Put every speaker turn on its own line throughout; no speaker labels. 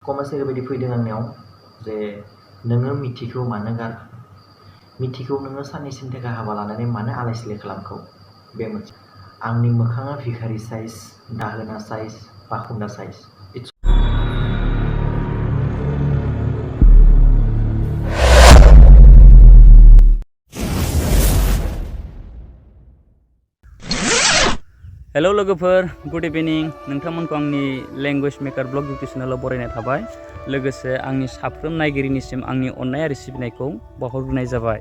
Comments ओरैबायदि फैदों आंनियाव जे नोङो मिथिखौ मानो गारखो मिथिखौ नोङो साननैसोनि थाखाय हाबा लानानै मानो आलाय सिलाय खालामखो बे मोनसे आंनि मोखाङा भिखारि साइज दाहोना साइज बाखुन्दा साइज
हेलो लोगोफोर गुड इभिनिं नोंथांमोनखौ आंनि लैंग्वेज मेकार ब्लग इउट्यूब चेनेलाव बरायनाय थाबाय लोगोसे आंनि साफ्रोम नायगिरिनिसिम आंनि अननाय आरो सिबिनायखौ बावहरग्रोनाय जाबाय।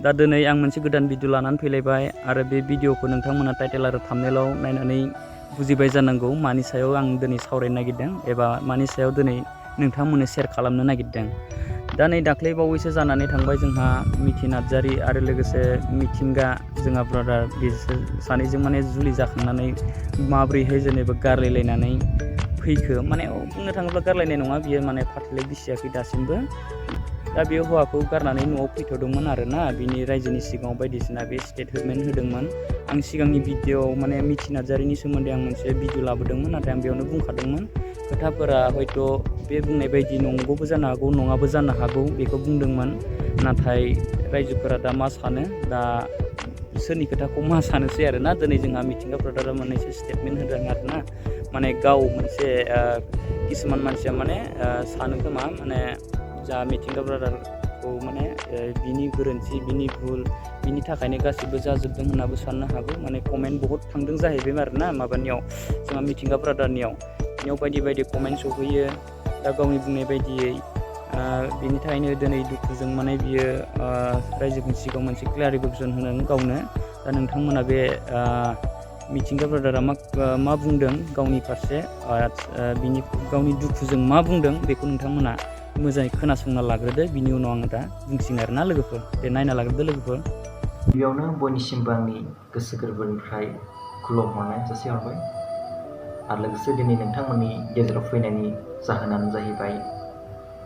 दा दिनै आं मोनसे गोदान भिडिअ लानानै फैलायबाय आरो बे भिडिअखौ नोंथांमोना टाइटेल आरो थाम्बनेलाव नायनानै बुजिबाय जानांगौ मानि सायाव आं दिनै सावरायनो नागिरदों एबा मानि सायाव दिनै नोंथांमोननो शेयार खालामनो नागिरदों। दा नै दाख्लै बावैसो जानानै थांबाय जोंहा मिथि नार्जारी आरो लोगोसे मिथिंगा जोंहा ब्रादार बिसोर सानैजों माने जुलि जाखांनानै माब्रैहाय जेनेबा गारलायलायनानै फैखो माने बुंनो थाङोब्ला गारलायनाय नङा बियो माने फाथैलाय बिसियाखै दासिमबो। दा बे हौवाखौ गारनानै न'आव फैथ'दोंमोन आरोना बिनि रायजोनि सिगाङाव बायदिसिना बे स्टेटमेन्ट होदोंमोन। आं सिगांनि भिडिअ'आव माने मिथि नार्जारीनि सोमोन्दै आं मोनसे भिडिअ लाबोदोंमोन नाथाय आं बेयावनो बुंखादोंमोन खोथाफोरा हयथ' बे बुंनाय बायदि नंगौबो जानो हागौ नङाबो जानो हागौ बेखौ बुंदोंमोन। नाथाय रायजोफोरा दा मा सानो दा सोरनि खोथाखौ मा सानोसै आरोना दिनै जोंहा मिथिंगा ब्रादारा मोननैसो स्टेटमेन्ट होदों आरोना माने गाव मोनसे किसुमान मानसिया माने सानो खोमा माने जा मिथिंगा ब्रादारखौ माने बिनि गोरोन्थि बिनि भुल बिनि थाखायनो गासिबो जाजोबदों होननाबो साननो हागौ माने कमेन्ट बहुत थांदों जाहैबाय आरोना माबानियाव जोंहा मिथिंगा ब्रादारनियाव बेयाव बायदि बायदि कमेन्ट सफैयो दा गावनि बुंनाय बायदियै बिनि थाखायनो दिनै दुखुजों माने बियो रायजोनि सिगाङाव मोनसे क्लियारिफिकेसन होदों गावनो। दा नोंथांमोना बे मिथिंगा ब्रादारा मा बुंदों गावनि फारसे बिनि गावनि दुखुजों मा बुंदों बेखौ नोंथांमोना मोजाङै खोनासंना लाग्रोदो बिनि उनाव आङो दा बुंसिगोन आरोना लोगोफोर दे नायना लाग्रोदो लोगोफोर।
गिबियावनो बयनिसिमबो आंनि गोसो गोरबोनिफ्राय खुलुमहरनाय जासिहरबाय आरो लोगोसे दिनै नोंथांमोननि गेजेराव फैनायनि जाहोनानो जाहैबाय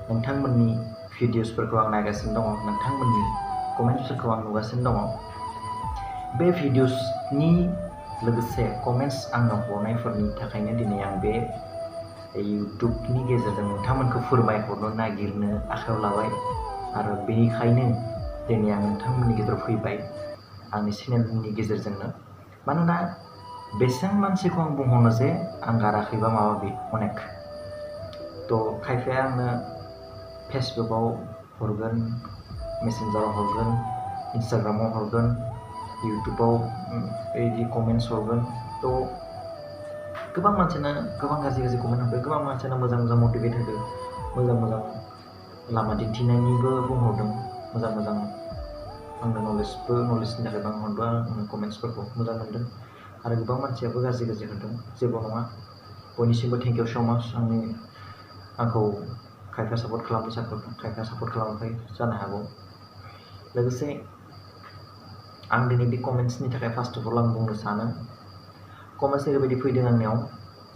नोंथांमोननि भिडिअसफोरखौ आं नायगासिनो दङ नोंथांमोननि कमेन्ट्सफोरखौ आं नुगासिनो दङ। बे भिडिअसनि लोगोसे कमेन्ट्स आंनो हरनायफोरनि थाखायनो दिनै आं बे इउटुबनि गेजेरजों नोंथांमोनखौ फोरमायहरनो नागिरनो आखायाव लाबाय आरो बेनिखायनो दिनै आं नोंथांमोननि गेजेराव फैबाय आंनि चेनेलनि गेजेरजोंनो मानोना बेसेबां मानसिखौ आं बुंहरनो जे आं गाराखैबा माबा बे अनेक थ' खायफाया आंनो फेसबुकआव हरगोन मेसेन्जाराव हरगोन इन्सटाग्रामाव हरगोन इउटुबाव बिदि कमेन्ट्स हरगोन थ' गोबां मानसियानो गोबां गाज्रि गाज्रि कमेन्ट हरबाय गोबां मानसियानो मोजां मोजां मटिभेट होदों मोजां मोजां लामा दिन्थिनायनिबो बुंहरदों मोजां मोजां आंनो नलेजनि थाखाय बुंहरदों आंनि कमेन्ट्सफोरखौ मोजां मोनदों आरो गोबां मानसियाबो गाज्रि गाज्रि होदों जेबो नङा बयनिसिमबो थेंक इउ स' माच आंखौ खायफा सापर्ट खालामदों खायफा सापर्ट खालामाखै जानो हागौ। लोगोसे आं दिनै बे कमेन्ट्सनि थाखाय फार्स्ट अफ अल आं बुंनो सानो कमेन्ट्स ओरैबायदि फैदों आंनियाव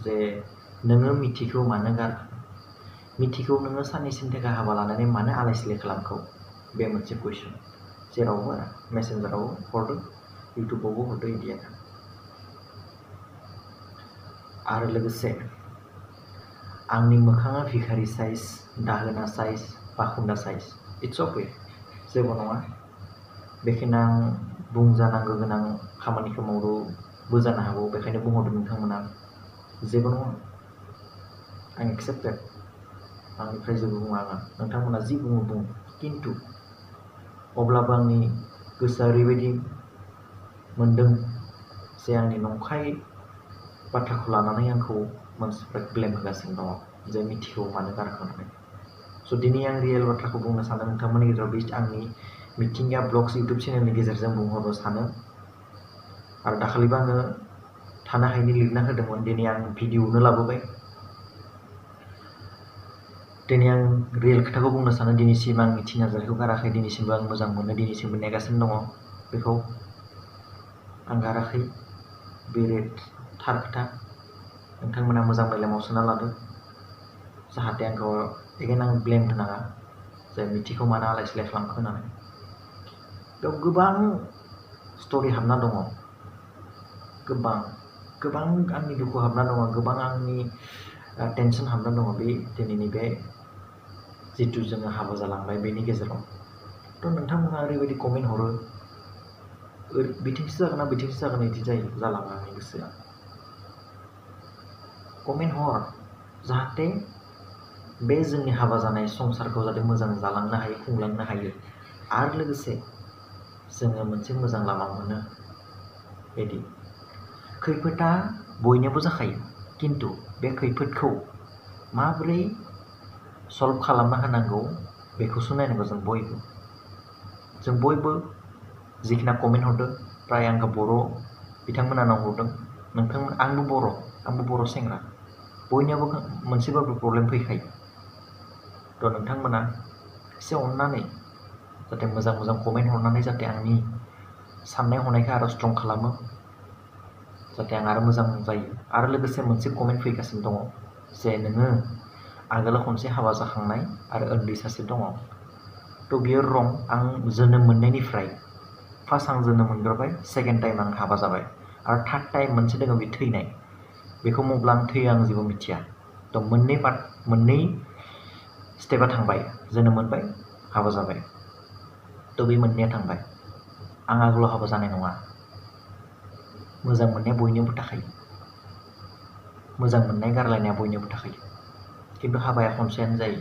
जे नोङो मिथिखौ मानो गारखो मिथिखौ नोङो साननैसोनि थाखाय हाबा लानानै मानो आलाय सिलाय खालामखो बे मोनसे कुइसन जेरावबो मेसेन्जाराव हरदों इउटुबावबो हरदों इदियानो आरो लोगोसे आंनि मोखाङा भिखारि साइज दाहोना साइज बाखुन्दा साइज इट्स अके जेबो नङा बेखायनो आं बुंजानांगौ गोनां खामानिखौ मावदोंबो जानो हागौ बेखायनो बुंहरदों नोंथांमोना जेबो नङा आं एक्सेप्टेड आंनिफ्राय जेबो बुङा आङो नोंथांमोना जि बुङो बुं खिन्थु अब्लाबो आंनि गोसोआ ओरैबायदि मोनदों जे आंनि नंखाय बाथ्राखौ लानानै आंखौ मानसिफ्रा ब्लेम होगासिनो दङ जे मिथिखौ मानो गारखो होननानै स' दिनै आं रियेल बाथ्राखौ बुंनो सानो नोंथांमोननि गेजेराव बे आंनि मिथिंगा ब्लग्स इउटुब चेनेलनि गेजेरजों बुंहरनो सानो आरो दाखालिबो आङो थानो हायिनि लिरना होदोंमोन दिनै आं भिडिअ'नो लाबोबाय दिनै आं रियेल खोथाखौ बुंनो सानो दिनैसिम आं मिथि नार्जारीखौ गाराखै दिनैसिमबो आं मोजां मोनो दिनैसिमबो नेगासिनो दङ बेखौ आं गाराखै बे थार खोथा नोंथांमोना मोजां मेलेमाव सोना लादो जाहाथे आंखौ एगेन आं ब्लेम होनाङा जे मिथिखौ मानो आलाय सिलाय खालामखो होननानै बेयाव गोबां स्ट'रि हाबना दङ गोबां आंनि दुखु हाबना दङ गोबां आंनि टेनसन हाबना दङ बे दिनैनि बे जितु जोङो हाबा जालांबाय बेनि गेजेराव। थ' नोंथांमोना ओरैबायदि कमेन्ट हरो बिथिंसो जागोन ना बिथिंसो जागोन बिदि जालाङो आंनि गोसोआ। कमेन्ट हर जाहाथे बे जोंनि हाबा जानाय संसारखौ जाहाथे मोजां जालांनो हायो, खुंलांनो हायो, आरो लोगोसे जोङो मोनसे मोजां लामा मोनो। बिदि खैफोदा बयनियावबो जाखायो, खिन्थु बे खैफोदखौ माबोरै सल्भ खालामना होनांगौ बेखौसो नायनांगौ जों बयबो जिखिना कमेन्ट हरदों प्राय आंखौ बर' बिथांमोना आंनाव हरदों। आंबो बर' सेंग्रा, बयनियावबो मोनसेबाबो प्रब्लेम फैखायो। थ' नोंथांमोना एसे अननानै जाहाथे मोजां कमेन्ट हरनानै जाहाथे आंनि साननाय हनायखौ आरो स्ट्रं खालामो, जाहाथे आं आरो मोजां जायो। आरो लोगोसे मोनसे कमेन्ट फैगासिनो दङ जे नोङो आगोलाव खनसे हाबा जाखांनाय आरो उन्दै सासे दङ। थ' बियो रं। आं जोनोम मोननायनिफ्राय फार्स्ट आं जोनोम मोनग्रोबाय, सेकेन्ड टाइम आं हाबा जाबाय, आरो थार्ड टाइम मोनसे दङ बे थैनाय। बेखौ मब्ला आं थैयो आं जेबो मिथिया। थ' मोननै स्टेपआ थांबाय, जोनोम मोनबाय, हाबा जाबाय। थ' बे मोननैया थांबाय। आं आगोलाव हाबा जानाय नङा। मोजां मोननाया बयनियावबो थाखायो, मोजां मोननाय गारलायनाया बयनियावबो थाखायो, खिन्थु हाबाया खनसेयानो जायो।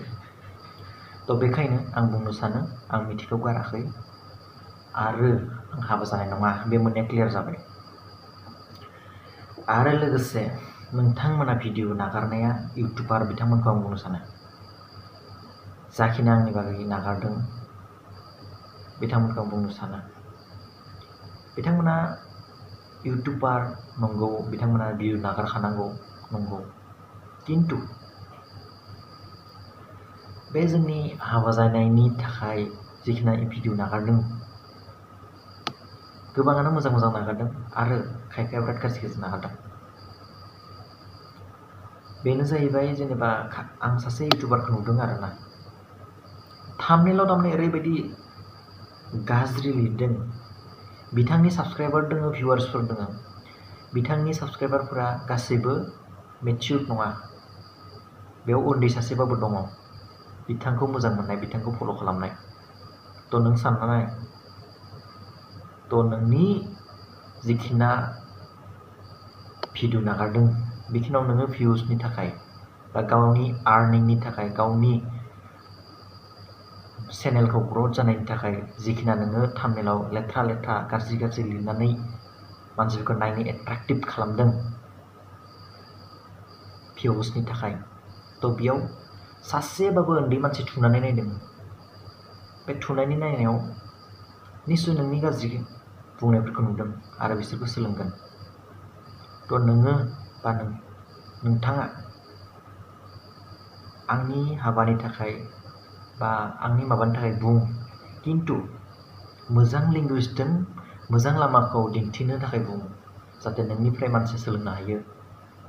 थ' बेखायनो आं बुंनो सानो आं मिथिखौ गाराखै आरो आं हाबा जानाय नङा, बे मोननैया क्लियार जाबाय। आरो लोगोसे नोंथांमोना भिडिअ नागारनाया इउटुबार बिथांमोनखौ आं बुंनो सानो, जाखिनि आंनि बागै नागारदों बिथांमोनखौ आं बुंनो सानो, बिथांमोना इउटुबार नंगौ, बिथांमोना भिडिअ नागारखानांगौ नंगौ, खिन्थु बे जोंनि हाबा जानायनि थाखाय जिखिनि भिडिअ नागारदों गोबाङानो मोजां नागारदों आरो खायफाया बिराद गाज्रि नागारदों। बेनो जाहैबाय जेनेबा आं सासे इउटुबारखौ नुदों आरोना, थाम्बनेइलाव थारमाने ओरैबायदि गाज्रि लिरदों। बिथांनि साबस्क्राइबार दङ, भिउवार्सफोर दङ, बिथांनि साबस्क्राइबारफोरा गासैबो मेचिउर्ड नङा, बेयाव उन्दै सासेबाबो दङ बिथांखौ मोजां मोननाय, बिथांखौ फल' खालामनाय। थ' नों सानना नाय, थ' नोंनि जिखिना भिडिअ नागारदों बेखिनियाव नोङो भिउसनि थाखाय बा गावनि आर्निंनि थाखाय, गावनि चेनेलखौ ग्रथ जानायनि थाखाय जिखिना नोङो थाम्बनेइलाव लेथ्रा गाज्रि लिरनानै मानसिफोरखौ नायनो एट्राक्टिभ खालामदों भिउसनि थाखाय, थ' बेयाव सासेबाबो उन्दै मानसि थुनानै नायदों। बे थुनायनि नायनायाव निस्सय नोंनि गाज्रि बुंनायफोरखौ नुदों आरो बिसोरबो सोलोंगोन। थ' नोङो बा नोंथाङा आंनि हाबानि थाखाय बा आंनि माबानि थाखाय बुं, खिन्थु मोजां लेंगुवेजजों मोजां लामाखौ दिन्थिनो थाखाय बुं, जाहाथे नोंनिफ्राय मानसि सोलोंनो हायो,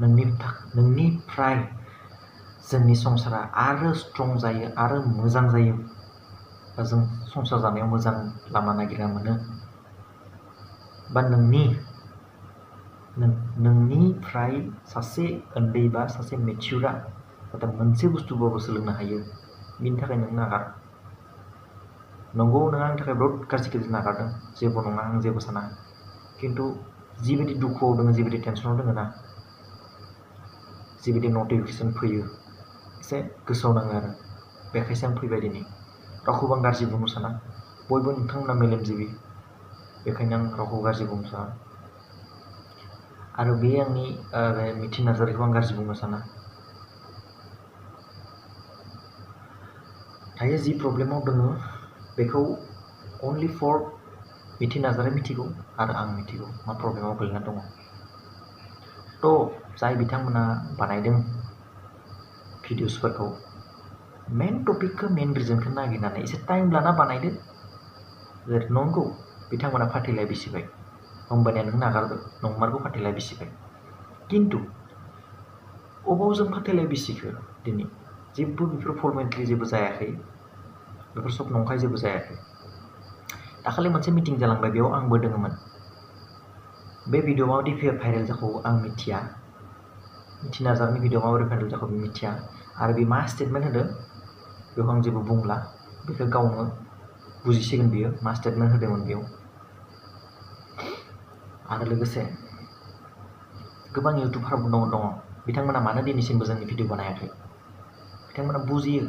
नोंनिफ्राय जोंनि संसारा आरो स्ट्रं जायो आरो मोजां जायो, बा जों संसार जानायाव मोजां लामा नागिरना मोनो, बा नोंनिफ्राय सासे उन्दै बा सासे मेचिउरा जाहाथे मोनसे बुस्थुबाबो सोलोंनो हायो, बिनि थाखाय नों नागार। नंगौ नों आंनि थाखाय बहुत गाज्रि नागारदों, जेबो नङा, आं जेबो साना, खिन्थु जिबायदि दुखुआव दङ, जिबायदि टेनसनाव दङ ना, जिबायदि नटिफिकेसन फैयो एसे गोसोआव नाङो आरो बेखायसो आं फैबाय दिनै। रावखौबो आं गाज्रि बुंनो साना, बयबो नोंथांमोना मेलेमजिबि, बेखायनो आं रावखौबो गाज्रि बुंनो साना। आरो बे आंनि मिथि नार्जारिखौ आं गाज्रि बुंनो साना। दायो जि प्रब्लेमाव दङ बेखौ अनलि फर मिथि नार्जारिया मिथिगौ आरो आं मिथिगौ मा प्रब्लेमाव गोलैना दङ। थ' जाय बिथांमोना बानायदों भिडिअसफोरखौ मेन टपिकखौ, मेन रिजनखौ नागिरनानै एसे टाइम लाना बानायदो। नंगौ बिथांमोना फाथैलाय बिसिबाय, होमबानिया नों नागारदो, नंमारगौ फाथैलाय बिसिबाय, खिन्थु अबाव जों फाथैलाय बिसिखो दिनै जेबो बेफोर फर्मेलिटि जेबो जायाखै, बेफोर सब नंखाय जेबो जायाखै। दाखालि मोनसे मिटिं जालांबाय, बेयाव आंबो दङमोन। बे भिडिअ माबायदि भाइरेल जाखौ आं मिथिया, थिनाजारनि भिडिअ माबोरै भाइरेल जाखो बे मिथिया आरो बे मा स्टेटमेन्ट होदों बेखौ आं जेबो बुंला बेखौ गावनो बुजिसिगोन बियो मा स्टेटमेन्ट होदोंमोन बेयाव। आरो लोगोसे गोबां इउटुबारबो दङ बिथांमोना मानो दिनैसिमबो जोंनि भिडिअ बानायाखै। बिथांमोना बुजियो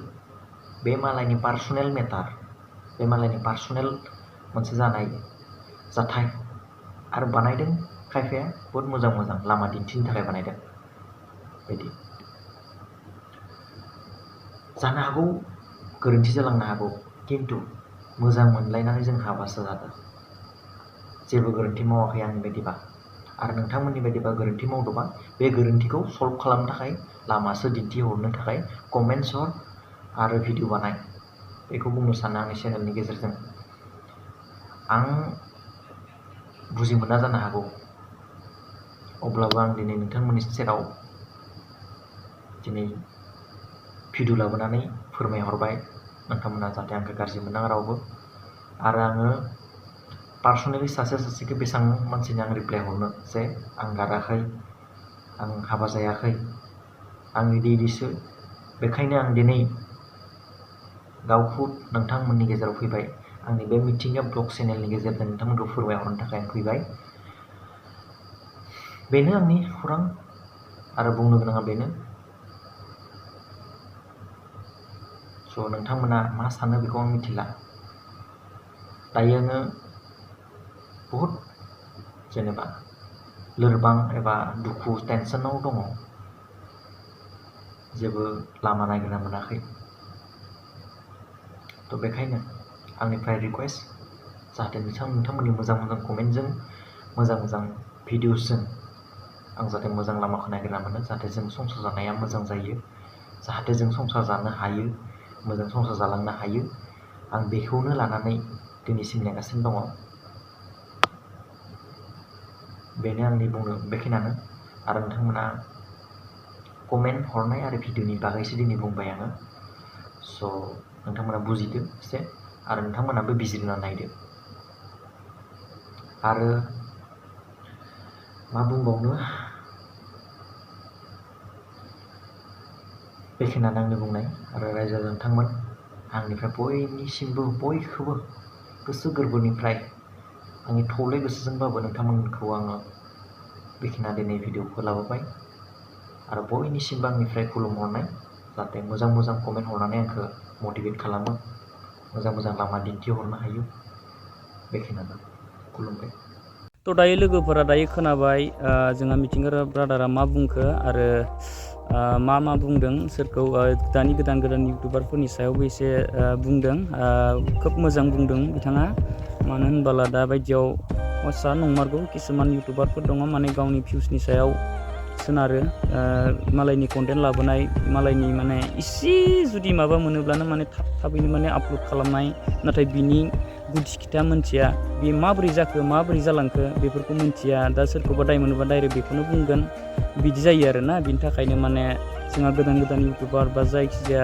बे मालायनि पार्सनेल मेटार, बे मालायनि पार्सनेल मोनसे जानाय जाथाय आरो बानायदों खायफाया बहुद मोजां लामा दिन्थिनो थाखाय बानायदों बायदि। जानो हागौ गोरोन्थि जालांनो हागौ खिन्थु मोजां मोनलायनानै जों हाबासो जादों। जेबो गोरोन्थि मावाखै आंनि बायदिबा। आरो नोंथांमोननि बायदिबा गोरोन्थि मावदोंबा बे गोरोन्थिखौ सल्भ खालामनो थाखाय लामासो दिन्थिहरनो थाखाय कमेन्ट्स हर आरो भिडिअ बानाय। बेखौ बुंनो सानो आंनि चेनेलनि गेजेरजों। आं बुजि मोना जानो हागौ अब्लाबो आं दिनै नोंथांमोननि सेराव दिनै भिडिअ लाबोनानै फोरमायहरबाय। नोंथांमोना जाहाथे आंखौ गाज्रि मोननाङा रावबो। आरो आङो पार्सनेलि सासेखौ बेसेबां मानसिनि आं रिप्लाय हरनो जे आं गाराखै, आं हाबा जायाखै, आं इदिसो। बेखायनो आं दिनै गावखौ नोंथांमोननि गेजेराव फैबाय। आंनि बे मिथिंगा ब्लग चेनेलनि गेजेरजों नोंथांमोनखौ फोरमायहरनो थाखाय आं फैबाय। बेनो आंनि खौरां आरो बुंनो गोनाङा बेनो। स' नोंथांमोना मा सानो बेखौ आं मिथिला। दायो आङो बहुद जेनेबा लोरबां एबा दुखु टेनसनाव दङ। जेबो लामा नागिरना मोनाखै। थ' बेखायनो आंनिफ्राय रिकुवेस्ट जाहाथे नोंथांमोननि मोजां कमेन्टजों मोजां भिडिअसजों आं जाहाथे मोजां लामाखौ नागिरना मोनो, जाहाथे जों संसार जानाया मोजां जायो, जाहाथे जों संसार जानो हायो, मोजां संसार जालांनो हायो। आं बेखौनो लानानै दिनैसिम नेगासिनो दङ। बेनो आंनि बुंनो बेखिनियानो। आरो नोंथांमोना कमेन्ट हरनाय आरो भिडिअनि बागैसो दिनै बुंबाय आङो। स' नोंथांमोना बुजिदो एसे आरो नोंथांमोनाबो बिजिरना नायदो। आरो मा बुंबावनो, बेखिनियानो आंनि बुंनाय। आरो रायजो नोंथांमोन आंनिफ्राय बयखौबो गोसो गोरबोनिफ्राय आंनि थौले गोसोजोंबाबो नोंथांमोनखौ आङो बेखिनिया दिनै भिडिअखौ लाबोबाय। आरो बयनिसिमबो आंनिफ्राय खुलुमहरनाय, जाहाथे मोजां कमेन्ट हरनानै आंखौ मटिभेट खालामो, मोजां लामा दिन्थिहरनो हायो। बेखिनियानो, खुलुमबाय।
थ' दायो लोगोफोरा दायो खोनाबाय जोंहा मिथिंगा ब्रादारा मा बुंखो आरो मा बुंदों, सोरखौ दानि गोदान इउटुबारफोरनि सायावबो एसे बुंदों। खोब मोजां बुंदों बिथाङा। मानो होनबोला दा बायदियाव हस्सा नंमारगौ किसुमान इउटुबारफोर दङ माने गावनि भिउसनि सायाव सोनारो। मालायनि कन्टेन्ट लाबोनाय, मालायनि माने इसे जुदि माबा मोनोब्लानो माने थाबैनो माने आपल'ड खालामनाय, नाथाय बिनि गुदि खिथा मोनथिया, बे माबोरै जाखो माबोरै जालांखो बेफोरखौ मोनथिया। दा सोरखौबा दाय मोनोबा डाइरेक्ट बेखौनो बुंगोन, बिदि जायो आरोना। बिनि थाखायनो माने जोंहा गोदान इउटुबार बा जायखिजाया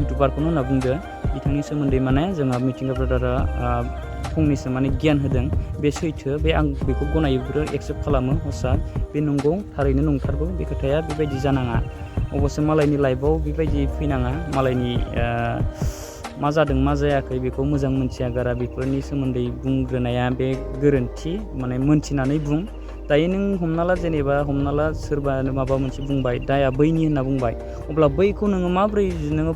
इउटुबारखौनो होनना बुंदो, बिथांनि सोमोन्दै माने जोंहा मिथिंगा ब्रादारा फंनैसो माने गियान होदों। बे सैथो, बे आं बेखौ गनायो, एक्सेप्ट खालामो। हस्सा बे नंगौ, थारैनो नंथारगौ। बे खोथाया बेबायदि जानाङा। अबस्से मालायनि लाइफआव बेबायदि फैनाङा। मालायनि मा जादों मा जायाखै बेखौ मोजां मोनथिया गारा बेफोरनि सोमोन्दै बुंग्रोनाया बे गोरोन्थि। माने मोनथिनानै बुं। दायो नों हमना ला सोरबा माबा मोनसे बुंबाय, दाया बैनि होनना बुंबाय, अब्ला बैखौ नोङो माबोरै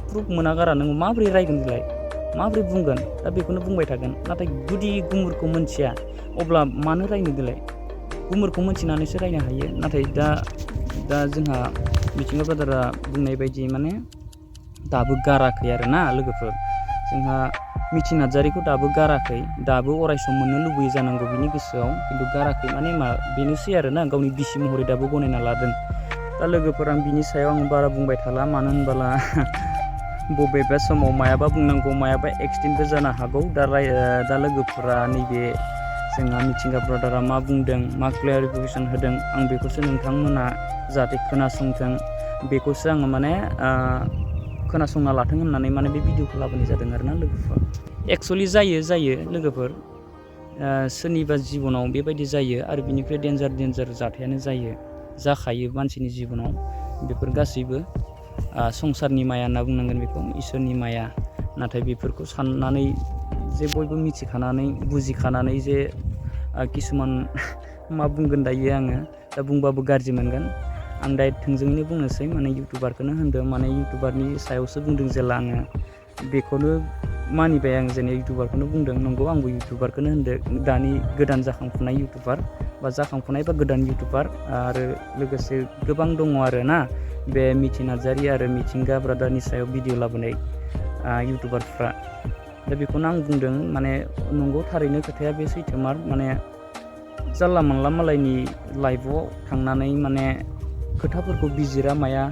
प्रुफ मोना गारा नोङो माबोरै रायगोन बेलाय, माबोरै बुंगोन? दा बेखौनो बुंबाय थागोन। नाथाय गुदि गुमुरखौ मोनथिया अब्ला मानो रायनो बेलाय? गुमुरखौ मोनथिनानैसो रायनो हायो। नाथाय दा जोंहा मिथिंगा ब्रादारा बुंनाय बायदि माने दाबो गाराखै आरोना लोगोफोर। जोंहा मिथि नार्जारिखौ दाबो गाराखै, दाबो अरायसम मोननो लुबैयो जानांगौ बिनि गोसोआव, खिन्थु गाराखै माने बेनोसै आरोना, गावनि बिसि महरै दाबो गनायना लादों। दा लोगोफोर आं बिनि सायाव आं बारा बुंबाय थाला, मानो होनबोला बबेबा समाव मायाबा बुंनांगौ, मायाबा एक्सटेन्टबो जानो हागौ। दा लोगोफोरा नैबे जोंहा मिथिंगा ब्रादारा मा बुंदों, मा क्लियारिफिकेसन होदों, आं बेखौसो नोंथांमोना जाहाथे खोनासंथों, बेखौसो आङो माने खोनासंना लाथों होननानै माने बे भिडिअखौ लाबोनाय जादों आरोना लोगोफोर। एक्सुवेलि जायो लोगोफोर, सोरनिबा जिबनाव बेबायदि जायो आरो बिनिफ्राय डेन्जार जाथायानो जायो। जाखायो मानसिनि जिबनाव बेफोर गासैबो संसारनि माया होनना बुंनांगोन बेखौ इसोरनि माया नाथाय बेफोरखौ साननानै जे बयबो मिथिखानानै बुजिखानानै जे किसुमान मा बुंगोन दायो आङो दा बुंबाबो गाज्रि मोनगोन आं डाइरेक्ट थोंजोङैनो बुंनोसै माने इउटुबारखौनो होनदों माने इउटुबारनि सायावसो बुंदों जेला आङो बेखौनो मानिबाय आं जेने इउटुबारखौनो बुंदों नंगौ आंबो इउटुबारखौनो होनदों दानि गोदान जाखांफुनाय इउटुबार बा जाखांफुनाय बा गोदान इउटुबार आरो लोगोसे गोबां दङ आरो ना बे मिथि नार्जारि आरो मिथिंगा ब्रादारनि सायाव भिडिअ लाबोनाय इउटुबारफ्रा दा बेखौनो आं बुंदों माने नंगौ थारैनो खोथाया बे सैथोमार माने जानला मोनला मालायनि लाइभआव थांनानै माने खोथाफोरखौ बिजिरा माया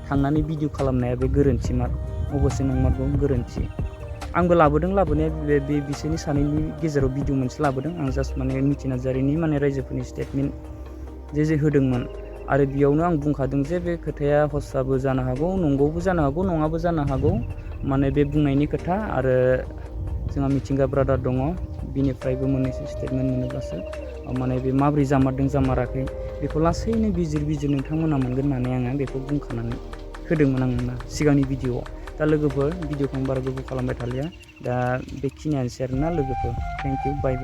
थांनानै भिडिअ खालामनाया बे गोरोन्थिमार अबसे नंमारगौ गोरोन्थि आंबो लाबोदों लाबोनाया बे बिसोरनि सानैनि गेजेराव भिडिअ मोनसे लाबोदों आं जास्ट माने मिथि नार्जारिनि माने रायजोफोरनि स्टेटमेन्ट जे होदोंमोन आरो बेयावनो आं बुंखादों जे बे खोथाया हस्राबो जानो हागौ नंगौबो जानो हागौ नङाबो जानो हागौ माने बे बुंनायनि खोथा आरो जोंहा मिथिंगा ब्रादार दङ बिनिफ्रायबो मोननैसो स्टेटमेन्ट मोनोब्लासो माने बे माब्रै जामारदों जामाराखै बेखौ लासैनो बिजिर नोंथांमोना मोनगोन होननानै आङो बेखौ बुंखानानै होदोंमोन आङो सिगांनि भिडिअआव दा लोगोफोर भिडिअखौ आं बारा गोबाव खालामबाय थालिया दा बेखिनियानोसै आरोना लोगोफोर थेंक इउ बाय